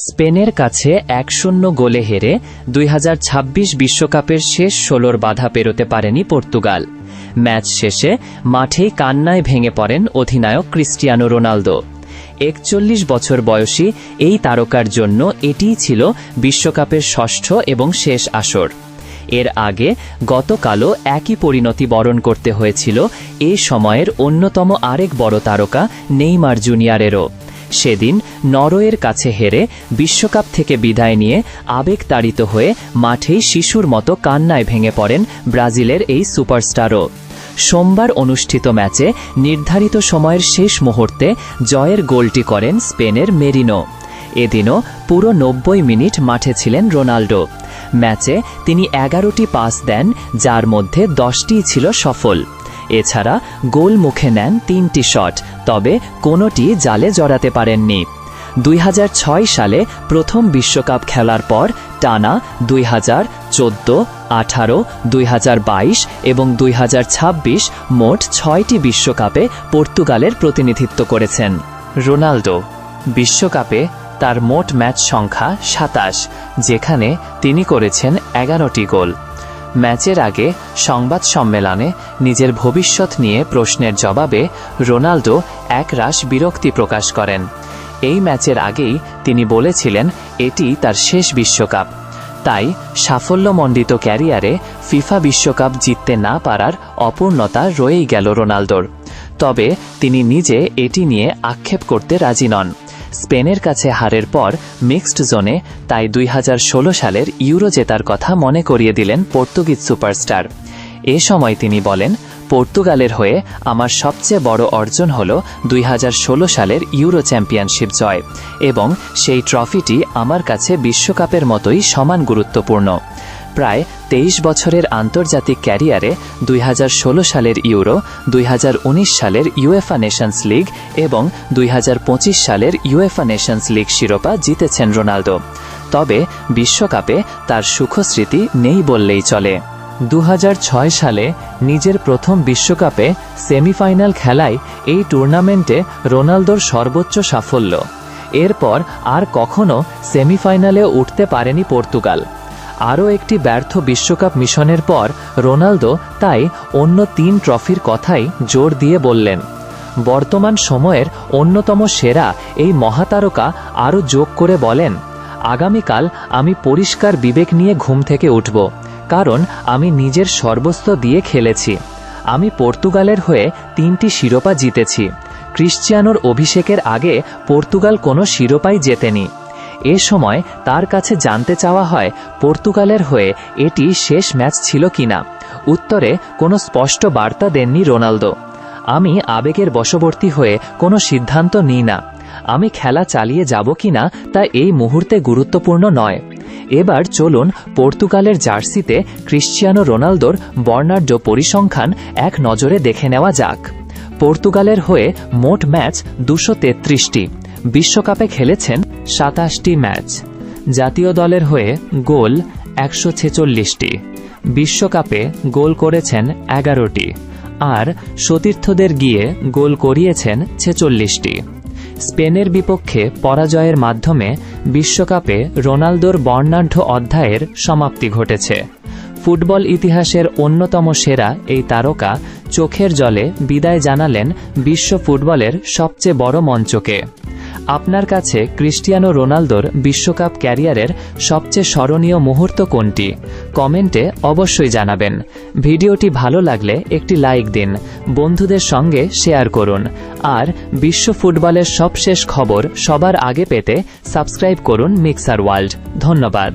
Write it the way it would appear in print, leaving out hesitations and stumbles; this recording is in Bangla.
স্পেনের কাছে 1-0 গোলে হেরে 2026 বিশ্বকাপের শেষ 16 বাধা পেরোতে পারেনি পর্তুগাল। ম্যাচ শেষে মাঠেই কান্নায় ভেঙে পড়েন অধিনায়ক ক্রিস্টিয়ানো রোনালদো। 41 বছর বয়সী এই তারকার জন্য এটিই ছিল বিশ্বকাপের ষষ্ঠ এবং শেষ আসর। এর আগে গতকালও একই পরিণতি বরণ করতে হয়েছিল এ সময়ের অন্যতম আরেক বড় তারকা নেইমার জুনিয়রেরও। সেদিন নরওয়ের কাছে হেরে বিশ্বকাপ থেকে বিদায় নিয়ে আবেগতাড়িত হয়ে মাঠেই শিশুর মতো কান্নায় ভেঙে পড়েন ব্রাজিলের এই সুপারস্টারও। সোমবার অনুষ্ঠিত ম্যাচে নির্ধারিত সময়ের শেষ মুহূর্তে জয়ের গোলটি করেন স্পেনের মেরিনো। এদিনও পুরো 90 মিনিট মাঠে ছিলেন রোনাল্ডো। ম্যাচে তিনি 11টি পাস দেন, যার মধ্যে 10টিই ছিল সফল। এছাড়া গোল মুখে নেন 3টি শট, তবে কোনোটি জালে জড়াতে পারেননি। 2006 সালে প্রথম বিশ্বকাপ খেলার পর টানা 2014, 18, 2022 এবং 2026 মোট 6টি বিশ্বকাপে পর্তুগালের প্রতিনিধিত্ব করেছেন রোনালদো। বিশ্বকাপে তার মোট ম্যাচ সংখ্যা 27, যেখানে তিনি করেছেন 11টি গোল। ম্যাচের আগে সংবাদ সম্মেলনে নিজের ভবিষ্যৎ নিয়ে প্রশ্নের জবাবে রোনালদো একরাশ বিরক্তি প্রকাশ করেন। এই ম্যাচের আগেই তিনি বলেছিলেন এটি তার শেষ বিশ্বকাপ, তাই সাফল্যমণ্ডিত ক্যারিয়ারে ফিফা বিশ্বকাপ জিততে না পারার অপূর্ণতা রয়েই গেল রোনালদোর। তবে তিনি নিজে এটি নিয়ে আক্ষেপ করতে রাজি নন। স্পেনের কাছে হারের পর মিক্সড জোনে তাই 2016 সালের ইউরো জেতার কথা মনে করিয়ে দিলেন পর্তুগিজ সুপারস্টার। এ সময় তিনি বলেন, পর্তুগালের হয়ে আমার সবচেয়ে বড় অর্জন হল 2016 সালের ইউরো চ্যাম্পিয়নশিপ জয়, এবং সেই ট্রফিটি আমার কাছে বিশ্বকাপের মতোই সমান গুরুত্বপূর্ণ। প্রায় 23 বছরের আন্তর্জাতিক ক্যারিয়ারে 2016 সালের ইউরো, 2019 সালের ইউএফা নেশনস লিগ এবং 2025 সালের ইউএফা নেশনস লিগ শিরোপা জিতেছেন রোনালদো। তবে বিশ্বকাপে তার সুখস্মৃতি নেই বললেই চলে। 2006 সালে নিজের প্রথম বিশ্বকাপে সেমিফাইনাল খেলায় এই টুর্নামেন্টে রোনালদোর সর্বোচ্চ সাফল্য। এরপর আর কখনো সেমিফাইনালে উঠতে পারেনি পর্তুগাল। আরও একটি ব্যর্থ বিশ্বকাপ মিশনের পর রোনালদো তাই অন্য 3 ট্রফির কথাই জোর দিয়ে বললেন। বর্তমান সময়ের অন্যতম সেরা এই মহাতারকা আরও যোগ করে বলেন, আগামীকাল আমি পরিষ্কার বিবেক নিয়ে ঘুম থেকে উঠব, কারণ আমি নিজের সর্বস্ব দিয়ে খেলেছি। আমি পর্তুগালের হয়ে 3টি শিরোপা জিতেছি। ক্রিশ্চিয়ানোর অভিষেকের আগে পর্তুগাল কোনো শিরোপাই জেতেনি। এ সময় তার কাছে জানতে চাওয়া হয় পর্তুগালের হয়ে এটি শেষ ম্যাচ ছিল কিনা। উত্তরে কোনো স্পষ্ট বার্তা দেননি রোনালদো। আমি আবেগের বশবর্তী হয়ে কোনো সিদ্ধান্ত নিই না। আমি খেলা চালিয়ে যাব কিনা তা এই মুহূর্তে গুরুত্বপূর্ণ নয়। এবার চলুন পর্তুগালের জার্সিতে ক্রিশ্চিয়ানো রোনালদোর বর্ণাঢ্য পরিসংখ্যান এক নজরে দেখে নেওয়া যাক। পর্তুগালের হয়ে মোট ম্যাচ 233টি, বিশ্বকাপে খেলেছেন 27টি ম্যাচ। জাতীয় দলের হয়ে গোল 146টি, বিশ্বকাপে গোল করেছেন 11টি, আর সতীর্থদের গিয়ে গোল করিয়েছেন 46টি। স্পেনের বিপক্ষে পরাজয়ের মাধ্যমে বিশ্বকাপে রোনালদোর বর্ণাঢ্য অধ্যায়ের সমাপ্তি ঘটেছে। ফুটবল ইতিহাসের অন্যতম সেরা এই তারকা চোখের জলে বিদায় জানালেন বিশ্ব ফুটবলের সবচেয়ে বড় মঞ্চকে। আপনার কাছে ক্রিস্টিয়ানো রোনালদোর বিশ্বকাপ ক্যারিয়ারের সবচেয়ে স্মরণীয় মুহূর্ত কোনটি? কমেন্টে অবশ্যই জানাবেন। ভিডিওটি ভালো লাগলে একটি লাইক দিন, বন্ধুদের সঙ্গে শেয়ার করুন, আর বিশ্ব ফুটবলের সবশেষ খবর সবার আগে পেতে সাবস্ক্রাইব করুন মিক্সার ওয়ার্ল্ড। ধন্যবাদ।